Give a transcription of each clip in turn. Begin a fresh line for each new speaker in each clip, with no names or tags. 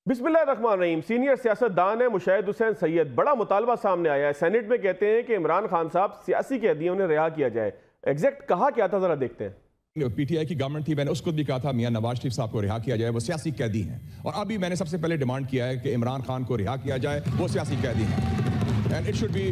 बिस्मिल्लाहिर्रहमानिर्रहीम। सीनियर सियासतदान है मुशाहिद हुसैन सैयद, बड़ा मुतालबा सामने आया है। सेनेट में कहते हैं कि इमरान खान साहब सियासी कैदियों ने रिहा किया जाए। एग्जैक्ट कहा क्या था, जरा देखते हैं।
पीटीआई की गवर्नमेंट थी, मैंने उसको भी कहा था मियां नवाज शरीफ साहब को रिहा किया जाए, वो सियासी कैदी हैं। और अभी मैंने सबसे पहले डिमांड किया है कि इमरान खान को रिहा किया जाए, वो सियासी कैदी हैं। And it should be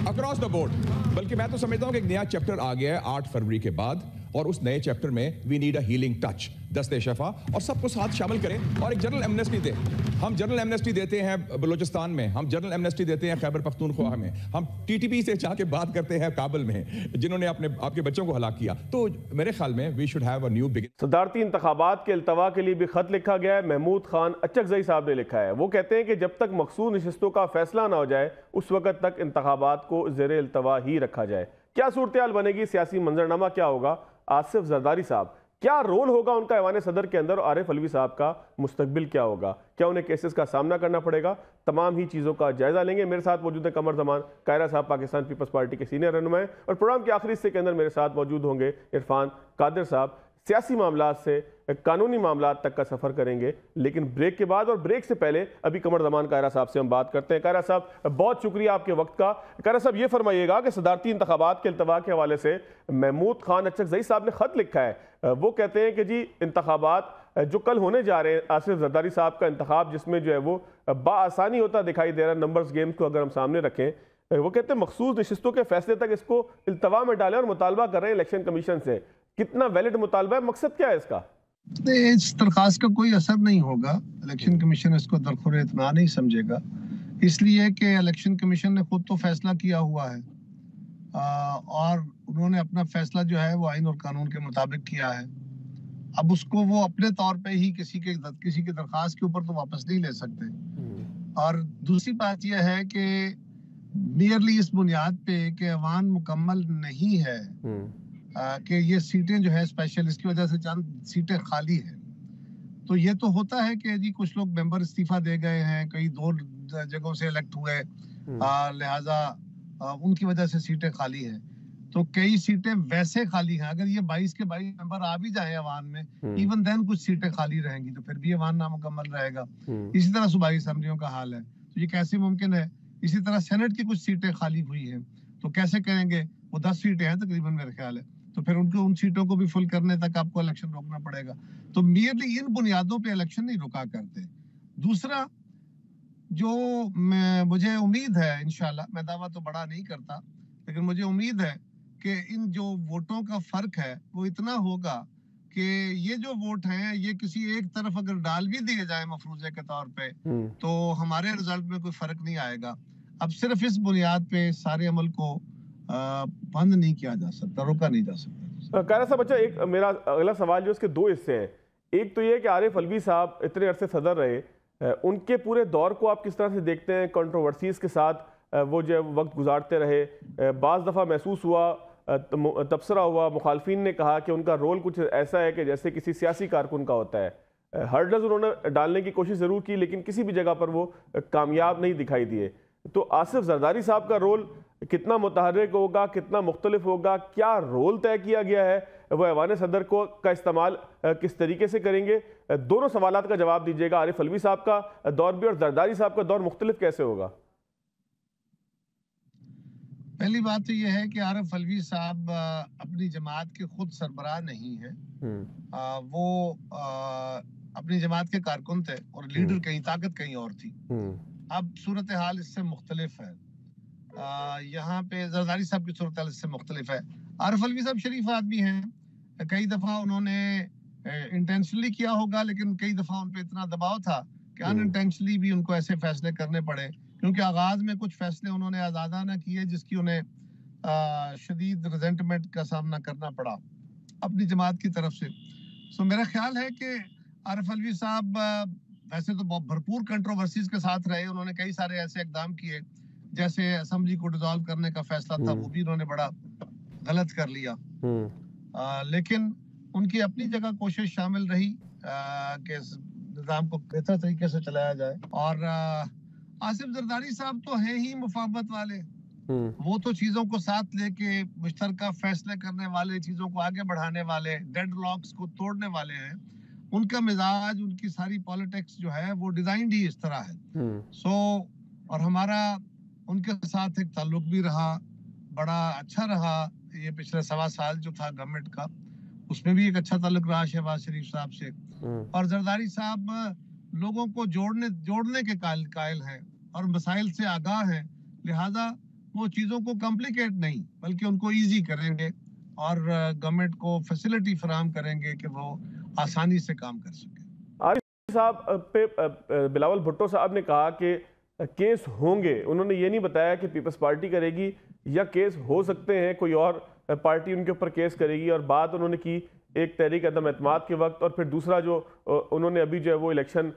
across the board. बल्कि मैं तो समझता हूँ कि एक नया चैप्टर आ गया है 8 फरवरी के बाद, और उस नए चैप्टर में we need a healing touch, दस्ते शफा, और सबको साथ शामिल करें और एक जनरल एमनेस्टी दें। हम जनरल एमनेस्टी देते हैं बलूचिस्तान में, हम जनरल एमनेस्टी देते हैं खैबर पख्तूनख्वा में, हम टीटीपी से जाके बात करते हैं काबुल में जिन्होंने आपके बच्चों को हलाक किया। तो मेरे ख्याल में we should have a new beginning.
सदारती इंतखाबात के अल्तवा के लिए भी खत लिखा गया है। महमूद खान अचकजई साहब ने लिखा है। वो कहते हैं कि जब तक मखसूस नशिस्तों का फैसला ना हो जाए उस वक्त तक इंतखाबात को ज़ेरे अल्तवा ही रखा जाए। क्या सूरत हाल बनेगी, सियासी मंजरनामा क्या होगा, आसिफ जरदारी साहब क्या रोल होगा उनका ऐवान सदर के अंदर, और आरिफ अलवी साहब का मुस्तकबिल क्या होगा, क्या उन्हें केसेस का सामना करना पड़ेगा, तमाम ही चीज़ों का जायजा लेंगे। मेरे साथ मौजूद है कमर जमान कायरा साहब, पाकिस्तान पीपल्स पार्टी के सीनियर रहनुमा, और प्रोग्राम के आखिरी हिस्से के अंदर मेरे साथ मौजूद होंगे इरफान कादिर साहब, सियासी मामला से कानूनी मामला तक का सफ़र करेंगे। लेकिन ब्रेक के बाद, और ब्रेक से पहले अभी कमर जमान कायरा साहब से हम बात करते हैं। कायरा साहब, बहुत शुक्रिया आपके वक्त का। कायरा साहब, ये फरमाइएगा कि सदारती इंतखाबात के अल्तवा के हवाले से महमूद खान अचकजई साहब ने खत लिखा है। वो कहते हैं कि जी इंतखाबात जो कल होने जा रहे हैं, आसिफ जरदारी साहब का इंतखाब जिसमें जो है वो बाआसानी होता दिखाई दे रहा है, नंबर्स गेम्स को अगर हम सामने रखें, वो कहते हैं मखसूस नशिस्तों के फैसले तक इसको इल्तवा में डालें और मुतालबा कर रहे हैं इलेक्शन कमीशन से। कितना वैलिड मुतालबा है, मकसद क्या है इसका?
इस दरखास्त का कोई असर नहीं होगा। इलेक्शन कमीशन इसको दरखुर इत्मीनान नहीं समझेगा, इसलिए कि इलेक्शन कमीशन ने खुद तो फैसला किया हुआ है और उन्होंने अपना फैसला जो है वो आइन और कानून के मुताबिक किया है। अब उसको वो अपने तौर पे ही किसी के दरखास्त के ऊपर तो वापस नहीं ले सकते। और दूसरी बात यह है कि नियरली इस बुनियाद पे कि अवान मुकम्मल नहीं है कि ये सीटें जो है स्पेशल, इसकी वजह से चंद सीटें खाली हैं। तो ये तो होता है कि जी कुछ लोग मेंबर इस्तीफा दे गए हैं, कई 2 जगहों से इलेक्ट हुए, लिहाजा उनकी वजह से सीटें खाली हैं। तो कई सीटें वैसे खाली हैं, अगर ये 22 के 22 मेंबर आ भी जाए अवान में, इवन देन कुछ सीटें खाली रहेंगी, तो फिर भी अवान नामुकम्मल रहेगा। इसी तरह सूबाई असम्बलियों का हाल है, तो ये कैसे मुमकिन है? इसी तरह सेनेट की कुछ सीटें खाली हुई हैं, तो कैसे करेंगे? वो 10 सीटें हैं तकरीबन मेरे ख्याल है, तो फिर उन सीटों को भी फुल करने तक आपको इलेक्शन रोकना पड़ेगा। तो मियरली इन बुनियादों पे इलेक्शन नहीं रुका करते। दूसरा, जो मुझे उम्मीद है, इंशाल्लाह, मैं दावा तो बड़ा नहीं करता, लेकिन मुझे उम्मीद है कि इन जो वोटों का फर्क है वो इतना होगा कि ये जो वोट हैं ये किसी एक तरफ अगर डाल भी दिए जाए मफरूजे के तौर पे, तो हमारे रिजल्ट में कोई फर्क नहीं आएगा। अब सिर्फ इस बुनियाद पे सारे अमल को बंद नहीं किया जा सकता, रोका नहीं जा सकता।
कायरा साहब, अच्छा, एक मेरा अगला सवाल जो उसके 2 हिस्से हैं। एक तो ये कि आरिफ अलवी साहब इतने अरसे सदर रहे, उनके पूरे दौर को आप किस तरह से देखते हैं? कंट्रोवर्सीज के साथ वो जो वक्त गुजारते रहे, बाज़ दफ़ा महसूस हुआ, तबसरा हुआ, मुखालफिन ने कहा कि उनका रोल कुछ ऐसा है कि जैसे किसी सियासी कारकुन का होता है। हर्डल्स उन्होंने डालने की कोशिश ज़रूर की, लेकिन किसी भी जगह पर वो कामयाब नहीं दिखाई दिए। तो आसिफ जरदारी साहब का रोल कितना मुतहर्रिक होगा, कितना मुख्तलिफ होगा, क्या रोल तय किया गया है, वो ऐवान सदर को का इस्तेमाल किस तरीके से करेंगे? दोनों सवालात का जवाब दीजिएगा। आरिफ अलवी साहब का दौर भी और जरदारी साहब का दौर मुख्तलिफ कैसे होगा?
पहली बात तो यह है कि आरिफ अलवी साहब अपनी जमात के खुद सरबराह नहीं है। वो अपनी जमात के कारकुन थे और लीडर कहीं, ताकत कहीं और थी। अब सूरत हाल इससे मुख्तलिफ है। यहाँ पे जरदारी साहब की सूरत हाल इससे मुख्तलिफ है। आरिफ अलवी साहब शरीफ आदमी हैं, कई दफा उन्होंने इंटेंशनली किया होगा, लेकिन कई दफा उन पे इतना दबाव था कि अनइंटेंशनली भी उनको ऐसे फैसले करने पड़े, क्योंकि आगाज में कुछ फैसले उन्होंने आजादाना किए जिसकी उन्हें शदीद रिजेंटमेंट का सामना करना पड़ा अपनी जमात की तरफ से। सो मेरा ख्याल है कि आरिफ अलवी साहब वैसे तो बहुत भरपूर कंट्रोवर्सीज के साथ रहे। उन्होंने कई सारे ऐसे इकदाम किए, जैसे असेंबली को डिसॉल्व करने का फैसला था, वो भी उन्होंने बड़ा गलत कर लिया। लेकिन उनकी अपनी जगह कोशिश शामिल रही कि निज़ाम को बेहतर तरीके से चलाया जाए। और आसिफ जरदारी साहब तो हैं ही मुफावत वाले, वो तो चीजों को साथ लेके मुश्तरका फैसले करने वाले, चीजों को आगे बढ़ाने वाले, डेडलॉक्स को तोड़ने वाले हैं। उनका मिजाज, उनकी सारी पॉलिटिक्स जो है वो डिजाइंड ही इस तरह है। सो और हमारा उनके साथ एक ताल्लुक भी रहा, बड़ा अच्छा रहा। ये पिछले 1.25 साल जो था गवर्नमेंट का, उसमें भी एक अच्छा ताल्लुक रहा शहबाज शरीफ साहब से। और जरदारी साहब लोगों को जोड़ने के कायल हैं और मसाइल से आगाह हैं, लिहाजा वो चीजों को कॉम्प्लिकेट नहीं बल्कि उनको इजी करेंगे और गवर्नमेंट को फैसिलिटी फराहम करेंगे कि वो आसानी से काम कर सके।
आरिफ साहब पे बिलावल भुट्टो साहब ने कहा कि केस होंगे, उन्होंने ये नहीं बताया कि पीपल्स पार्टी करेगी या केस हो सकते हैं कोई और पार्टी उनके ऊपर केस करेगी। और बात उन्होंने की एक तहरीक अदम एतमाद के वक्त, और फिर दूसरा जो उन्होंने अभी जो है वो इलेक्शन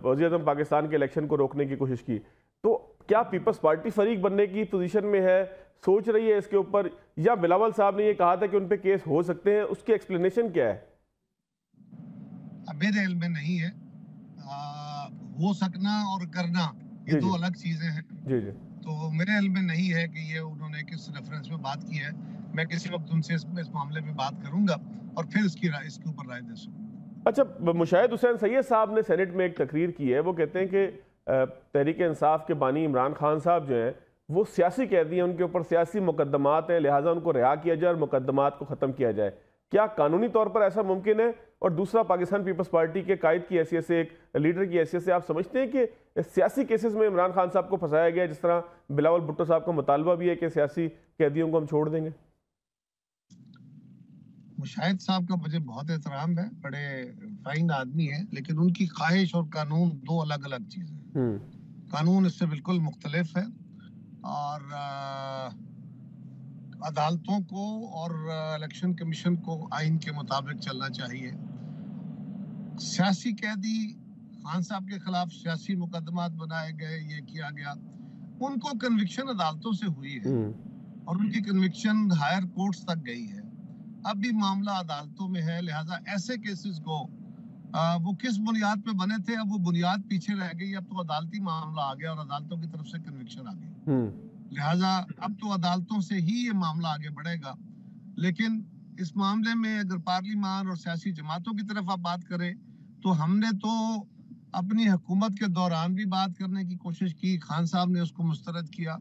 वज़ीर आज़म पाकिस्तान के इलेक्शन को रोकने की कोशिश की। तो क्या पीपल्स पार्टी फरीक बनने की पोजीशन में है, सोच रही है इसके ऊपर, या बिलावल साहब ने ये कहा था कि उन पे केस हो सकते हैं, उसकी एक्सप्लेनेशन क्या है?
मेरे इल्म में नहीं है। हो सकना और करना ये दो अलग चीजें हैं।
जी जी।
तो मेरे इल्म में नहीं है कि ये उन्होंने किस रेफरेंस में बात की है। मैं किसी वक्त उनसे इस मामले में बात करूंगा और फिर इसके ऊपर राय दे सकूंगा।
अच्छा, मुशाहिद हुसैन सैयद साहब ने सेनेट में एक तकरीर की है, वो कहते हैं कि तहरीक इंसाफ के बानी इमरान खान साहब जो हैं वो सियासी कैदी हैं, उनके ऊपर सियासी मुकदमात हैं, लिहाजा उनको रिहा किया जाए और मुकदमात को ख़त्म किया जाए। क्या कानूनी तौर पर ऐसा मुमकिन है? और दूसरा, पाकिस्तान पीपल्स पार्टी के कायद की हैसियत से, एक लीडर की हैसियत से, आप समझते हैं कि सियासी केसेस में इमरान खान साहब को फंसाया गया, जिस तरह बिलावल भुट्टो साहब का मुतालबा भी है कि सियासी कैदियों को हम छोड़ देंगे?
मुशाहिद साहब का मुझे बहुत एहतराम है, बड़े फाइन आदमी है, लेकिन उनकी ख्वाहिश और कानून दो अलग अलग चीजें हैं। कानून इससे बिल्कुल मुख्तलिफ है और अदालतों को और इलेक्शन कमीशन को आइन के मुताबिक चलना चाहिए। सियासी कैदी खान साहब के खिलाफ सियासी मुकदमात बनाए गए, ये किया गया, उनको कन्विक्शन अदालतों से हुई है और उनकी कन्विक्शन हायर कोर्ट्स तक गई है। अब भी मामला अदालतों में है, लिहाजा ऐसे केसेस को वो किस बुनियाद पे बने थे, अब वो बुनियाद पीछे रह गई। अब तो अदालती मामला आ गया और अदालतों की तरफ से कन्विक्शन आ गई, लिहाजा अब तो अदालतों से ही ये मामला आगे बढ़ेगा। लेकिन इस मामले में अगर पार्लिमान और सियासी जमातों की तरफ आप बात करें तो हमने तो अपनी हुकूमत के दौरान भी बात करने की कोशिश की, खान साहब ने उसको मुस्तरद किया।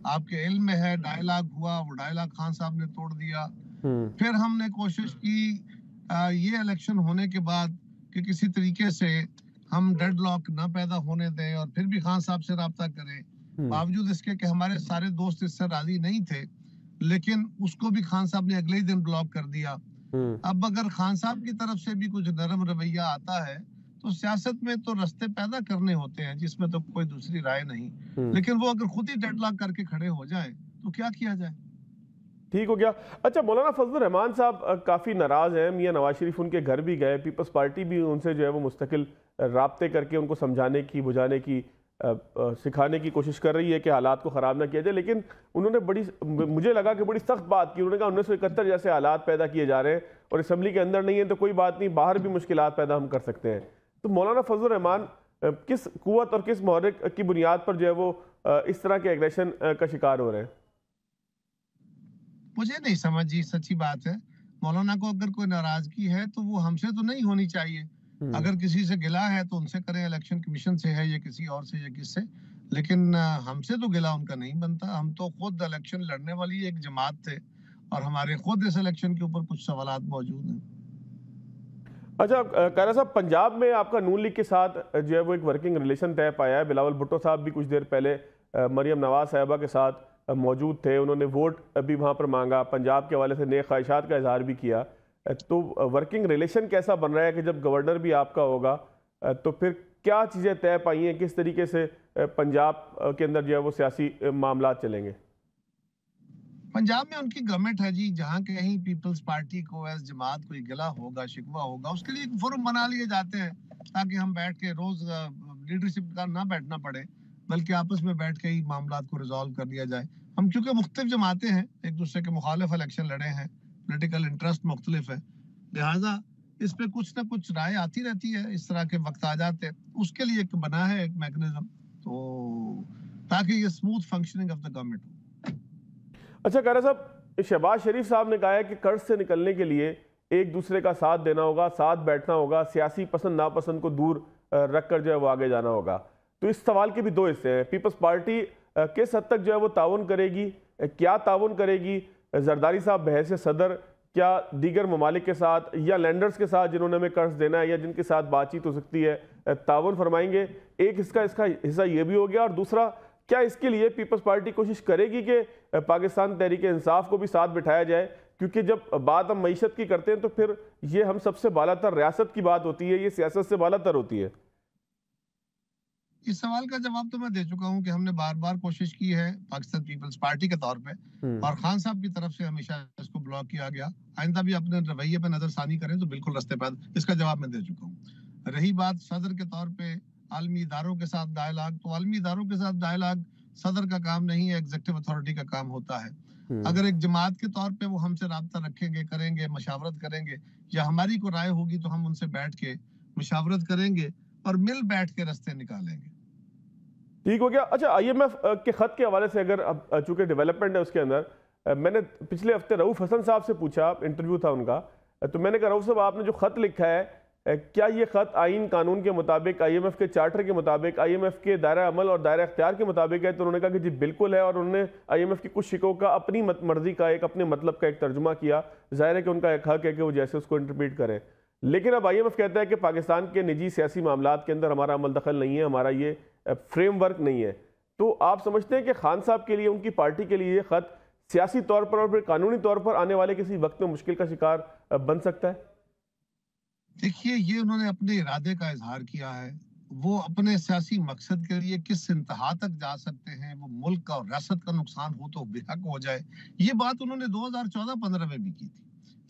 आपके इल्म में है डायलॉग हुआ, वो डायलॉग खान साहब ने तोड़ दिया। फिर हमने कोशिश की ये इलेक्शन होने के बाद कि किसी तरीके से हम डेडलॉक ना पैदा होने दें और फिर भी खान साहब से राब्ता करें, बावजूद इसके कि हमारे सारे दोस्त इससे राजी नहीं थे, लेकिन उसको भी खान साहब ने अगले ही दिन ब्लॉक कर दिया। अब अगर खान साहब की तरफ से भी कुछ नरम रवैया आता है तो सियासत में तो रास्ते पैदा करने होते हैं जिसमें तो कोई दूसरी राय नहीं, लेकिन वो अगर खुद ही डेडलॉक करके खड़े हो जाए तो क्या किया जाए?
ठीक हो गया। अच्छा, मौलाना फजलुर रहमान साहब काफ़ी नाराज़ हैं, मियां नवाज शरीफ उनके घर भी गए, पीपल्स पार्टी भी उनसे जो है वो मुस्तकिल राब्ते करके उनको समझाने की, बुझाने की, सिखाने की कोशिश कर रही है कि हालात को ख़राब ना किया जाए। लेकिन उन्होंने मुझे लगा कि बड़ी सख्त बात की। उन्होंने कहा 1971 जैसे हालात पैदा किए जा रहे हैं और असम्बली के अंदर नहीं है तो कोई बात नहीं, बाहर भी मुश्किलात पैदा हम कर सकते हैं। तो मौलाना फजलुर रहमान किस कुव्वत और किस मुहर्रिक की बुनियाद पर जो है वो इस तरह के एग्रेशन का शिकार हो रहे हैं?
मुझे नहीं समझ जी, सच्ची बात है। मौलाना को अगर कोई नाराजगी है तो वो हमसे तो नहीं होनी चाहिए। अगर किसी से गिला है तो उनसे करें, इलेक्शन कमीशन से है या किसी और से या किससे, लेकिन हमसे तो गिला उनका नहीं बनता। हम तो खुद इलेक्शन लड़ने वाली एक जमात थे और हमारे खुद इस इलेक्शन के ऊपर कुछ सवालात मौजूद हैं।
अच्छा, कारा साहब, पंजाब में आपका नून लीग के साथ जो है वो एक वर्किंग रिलेशन तय पाया है। बिलावल भुट्टो साहब भी कुछ देर पहले मरियम नवाज साहिबा के साथ मौजूद थे, उन्होंने वोट भी वहाँ पर मांगा, पंजाब के हवाले से नेक ख्वाहिशात का इजहार भी किया। तो वर्किंग रिलेशन कैसा बन रहा है कि जब गवर्नर भी आपका होगा तो फिर क्या चीज़ें तय पाई हैं, किस तरीके से पंजाब के अंदर जो है वो सियासी मामला चलेंगे?
पंजाब में उनकी गवर्नमेंट है जी, जहाँ कहीं पीपल्स पार्टी को एज जमात कोई गिला होगा, शिकवा होगा, उसके लिए एक फोरम बना लिए जाते हैं ताकि हम बैठ के रोज लीडरशिप का ना बैठना पड़े, बल्कि आपस में बैठ के ही मामला को रिजॉल्व कर लिया जाए। हम चूंकि मुख्तलिफ जमातें हैं, एक दूसरे के मुखालिफ इलेक्शन लड़े हैं, पॉलिटिकल इंटरेस्ट मुख्तलिफ है, लिहाजा इस पे कुछ ना कुछ राय आती रहती है। इस तरह के वक्त आ जाते हैं, उसके लिए एक बना है एक मैकेनिज्म, तो ताकि ये smooth functioning of the government हो।
अच्छा कारा साहब, शहबाज शरीफ साहब ने कहा है कि कर्ज से निकलने के लिए एक दूसरे का साथ देना होगा, साथ बैठना होगा, सियासी पसंद नापसंद को दूर रख कर जो है वो आगे जाना होगा। तो इस सवाल के भी दो हिस्से हैं। पीपल्स पार्टी किस हद तक जो है वो ताउन करेगी, क्या ताउन करेगी? जरदारी साहब बहस सदर क्या दीगर ममालिक के साथ या लैंडर्स के साथ जिन्होंने हमें कर्ज देना है या जिनके साथ बातचीत हो सकती है, ताउन फरमाएंगे? एक इसका हिस्सा ये भी हो गया। और दूसरा, क्या इसके लिए पीपल्स पार्टी कोशिश करेगी कि पाकिस्तान तहरीक इंसाफ को भी साथ बिठाया जाए? क्योंकि जब बात हम मईशत की करते हैं तो फिर ये हम सबसे बालातर रियासत की बात होती है, ये सियासत से बालातर होती है।
इस सवाल का जवाब तो मैं दे चुका हूं कि हमने बार बार कोशिश की है पाकिस्तान पीपल्स पार्टी के तौर पे, और खान साहब की तरफ से हमेशा इसको ब्लॉक किया गया। आइंदा भी अपने रवैये पे नजरसानी करें तो बिल्कुल रास्ते पर, इसका जवाब मैं दे चुका हूँ। रही बात सदर के तौर पे आलमी इदारों के साथ डायलॉग, तो आलमी इदारों के साथ डायलॉग सदर का काम नहीं है, एग्जीक्यूटिव अथॉरिटी का काम होता है। अगर एक जमात के तौर पे वो हमसे राब्ता रखेंगे, करेंगे, मशावरत करेंगे, या हमारी को राय होगी तो हम उनसे बैठ के मशावरत करेंगे और मिल बैठ के रास्ते निकालेंगे।
ठीक हो गया। अच्छा, IMF के खत के हवाले से अगर अब चूंकि डेवलपमेंट है उसके अंदर, मैंने पिछले हफ्ते रऊफ हसन साहब से पूछा, इंटरव्यू था उनका, तो मैंने कहा रऊफ साहब आपने जो खत लिखा है, क्या ये खत आइन कानून के मुताबिक, IMF के चार्टर के मुताबिक, IMF के दायरा अमल और दायरा इख्तियार के मुताबिक है? तो उन्होंने कहा कि जी बिल्कुल है, और उन्होंने IMF की कुछ शिकों का अपनी मर्जी का एक, अपने मतलब का एक तर्जुमा किया। जाहिर है कि उनका एक हक है कि वो जैसे उसको इंटरप्रीट करें। लेकिन अब IMF कहता है कि पाकिस्तान के निजी सियासी मामलात के अंदर हमारा अमल दखल नहीं है, हमारा ये फ्रेमवर्क नहीं है। तो आप समझते हैं कि खान साहब के लिए, उनकी पार्टी के लिए ये खत सियासी तौर पर और फिर कानूनी तौर पर आने वाले किसी वक्त में मुश्किल का शिकार बन सकता है?
देखिए, ये उन्होंने अपने इरादे का इजहार किया है। वो अपने सियासी मकसद के लिए किस इंतहा तक जा सकते हैं, वो मुल्क का और रियासत का नुकसान हो तो बेहक हो जाए, ये बात उन्होंने 2014-15 में भी की थी,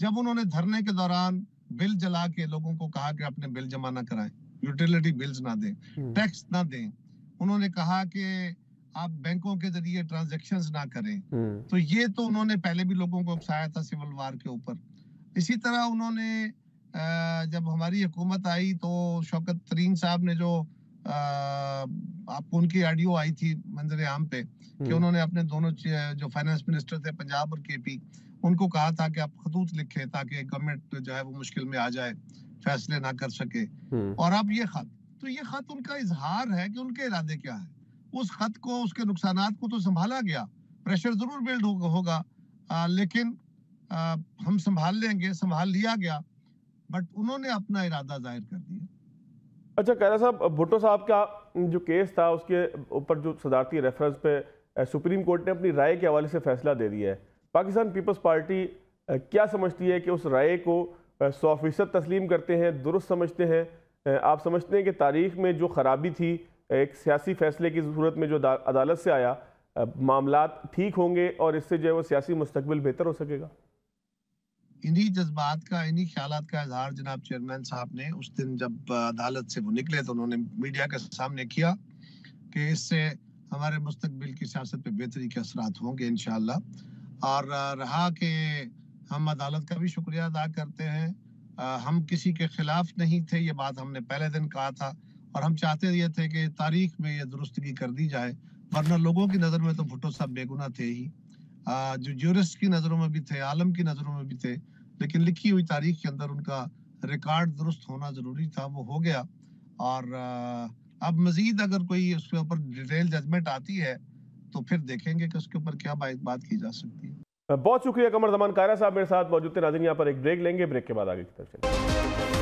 जब उन्होंने धरने के दौरान बिल जला के लोगों को कहा कि अपने बिल जमा ना कराएं, यूटिलिटी बिल्स ना दें, टैक्स ना दें। उन्होंने कहा कि आप बैंकों के जरिए ट्रांजैक्शंस ना करें। तो ये तो उन्होंने पहले भी लोगों को उकसाया था सिविल वार के ऊपर। इसी तरह उन्होंने जब हमारी हुकूमत आई तो शौकत तरीन साहब ने जो आपको उनकी ऑडियो आई थी मंजर आम पे, कि उन्होंने अपने दोनों जो फाइनेंस मिनिस्टर थे पंजाब और KP, उनको कहा था कि आप खतूत लिखें ताकि गवर्नमेंट जो है वो मुश्किल में आ जाए, फैसले ना कर सके। और अब ये खत, तो ये खत उनका इजहार है कि उनके इरादे क्या है। उस खत को, उसके नुकसानात को तो संभाला गया, प्रेशर जरूर बिल्ड होगा, लेकिन हम संभाल लेंगे, संभाल लिया गया, बट उन्होंने अपना इरादा जाहिर कर दिया।
अच्छा, कैरा साहब, भुट्टो साहब का जो केस था उसके ऊपर जो सदारती रेफरेंस पे सुप्रीम कोर्ट ने अपनी राय के हवाले से फैसला दे दिया है। पाकिस्तान पीपल्स पार्टी क्या समझती है कि उस राय को 100% तस्लीम करते हैं, दुरुस्त समझते हैं? आप समझते हैं कि तारीख में जो खराबी थी, एक सियासी फैसले की सूरत में जो अदालत से आया, मामलात ठीक होंगे और इससे जो है वो सियासी मुस्तकबिल बेहतर हो सकेगा?
इन्हीं जज्बात का, इन्हीं ख्यालात का इजहार जनाब चेयरमैन साहब ने उस दिन जब अदालत से वो निकले तो उन्होंने मीडिया के सामने किया कि इससे हमारे मुस्तकबिल की सियासत पे बेहतरी के असरात होंगे इंशाअल्लाह। और रहा कि हम अदालत का भी शुक्रिया अदा करते हैं, हम किसी के खिलाफ नहीं थे, ये बात हमने पहले दिन कहा था, और हम चाहते ये थे कि तारीख में ये दुरुस्तगी कर दी जाए, वरना लोगों की नज़र में तो भुट्टो साहब बेगुनाह थे ही, जो ज्यूरिस्ट की नज़रों में भी थे, आलम की नज़रों में भी थे, लेकिन लिखी हुई तारीख के अंदर उनका रिकॉर्ड दुरुस्त होना जरूरी था, वो हो गया। और अब मजीद अगर कोई उसके ऊपर डिटेल जजमेंट आती है तो फिर देखेंगे कि उसके ऊपर क्या बात की जा सकती है।
बहुत शुक्रिया कमर जमान कायरा साहब मेरे साथ मौजूद थे। नाज़रीन, यहाँ पर एक ब्रेक लेंगे, ब्रेक के बाद आगे की तरफ चलेंगे।